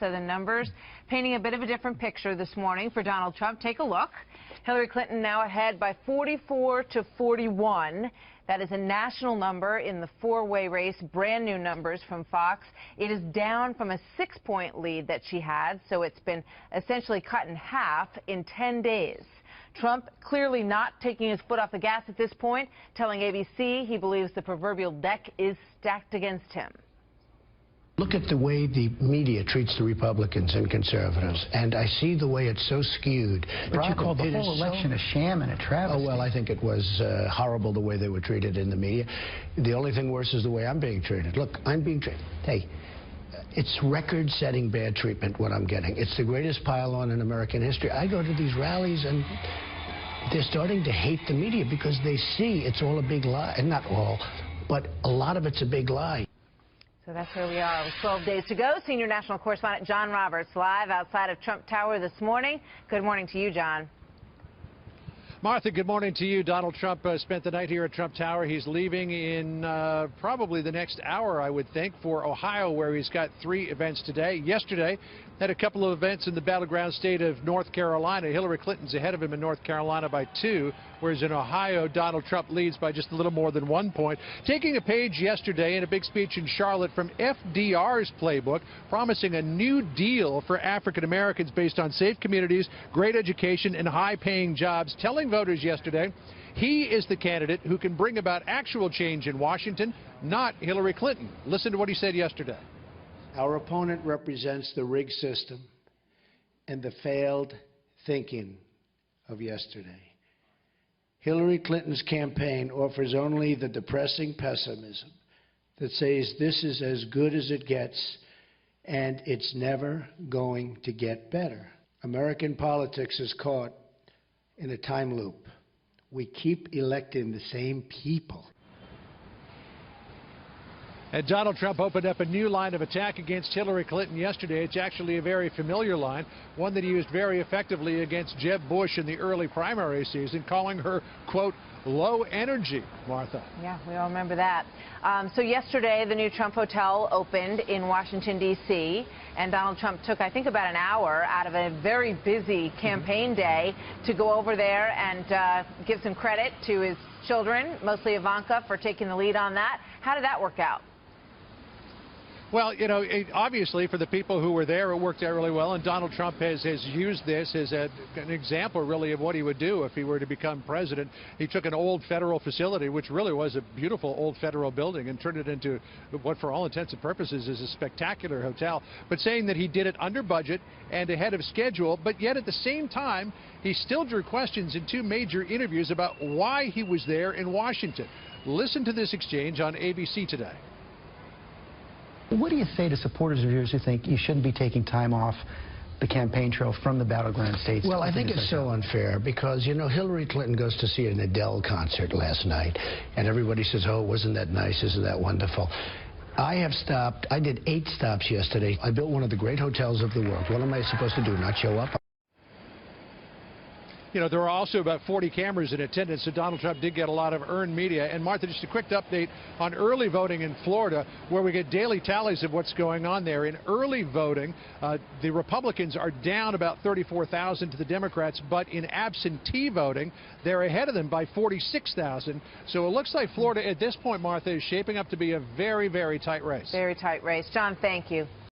So the numbers painting a bit of a different picture this morning for Donald Trump. Take a look. Hillary Clinton now ahead by 44 to 41. That is a national number in the four-way race. Brand new numbers from Fox. It is down from a 6-point lead that she had, so it's been essentially cut in half in 10 days. Trump clearly not taking his foot off the gas at this point, telling ABC he believes the proverbial deck is stacked against him. Look at the way the media treats the Republicans and conservatives, and I see the way it's so skewed. But you called the whole election a sham and a travesty. Oh, well, I think it was horrible the way they were treated in the media. The only thing worse is the way I'm being treated. Look, I'm being treated. Hey, it's record-setting bad treatment what I'm getting. It's the greatest pile-on in American history. I go to these rallies and they're starting to hate the media because they see it's all a big lie. And not all, but a lot of it's a big lie. So that's where we are with 12 days to go. Senior national correspondent John Roberts live outside of Trump Tower this morning. Good morning to you, John. Martha, good morning to you. Donald Trump spent the night here at Trump Tower. He's leaving in probably the next hour, I would think, for Ohio, where he's got 3 events today. Yesterday, had a couple of events in the battleground state of North Carolina. Hillary Clinton's ahead of him in North Carolina by 2, whereas in Ohio, Donald Trump leads by just a little more than 1 point. Taking a page yesterday in a big speech in Charlotte from FDR's playbook, promising a new deal for African Americans based on safe communities, great education, and high-paying jobs, telling voters yesterday he is the candidate who can bring about actual change in Washington, not Hillary Clinton. Listen to what he said yesterday. Our opponent represents the rigged system and the failed thinking of yesterday. Hillary Clinton's campaign offers only the depressing pessimism that says this is as good as it gets and it's never going to get better. American politics is caught in a time loop. We keep electing the same people. And Donald Trump opened up a new line of attack against Hillary Clinton yesterday. It's actually a very familiar line, one that he used very effectively against Jeb Bush in the early primary season, calling her, quote, low energy, Martha. Yeah, we all remember that. So yesterday, the new Trump Hotel opened in Washington, D.C., and Donald Trump took, I think, about an hour out of a very busy campaign day to go over there and give some credit to his children, mostly Ivanka, for taking the lead on that. How did that work out? Well, you know, obviously for the people who were there, it worked out really well, and Donald Trump has used this as an example, really, of what he would do if he were to become president. He took an old federal facility, which really was a beautiful old federal building, and turned it into what, for all intents and purposes, is a spectacular hotel, but saying that he did it under budget and ahead of schedule, but yet at the same time, he still drew questions in 2 major interviews about why he was there in Washington. Listen to this exchange on ABC today. What do you say to supporters of yours who think you shouldn't be taking time off the campaign trail from the battleground states? Well, I think it's so unfair because, you know, Hillary Clinton goes to see an Adele concert last night, and everybody says, oh, wasn't that nice? Isn't that wonderful? I did 8 stops yesterday. I built one of the great hotels of the world. What am I supposed to do, not show up? You know, there are also about 40 cameras in attendance, so Donald Trump did get a lot of earned media. And Martha, just a quick update on early voting in Florida, where we get daily tallies of what's going on there. In early voting, the Republicans are down about 34,000 to the Democrats, but in absentee voting, they're ahead of them by 46,000. So it looks like Florida at this point, Martha, is shaping up to be a very, very tight race. Very tight race. John, thank you.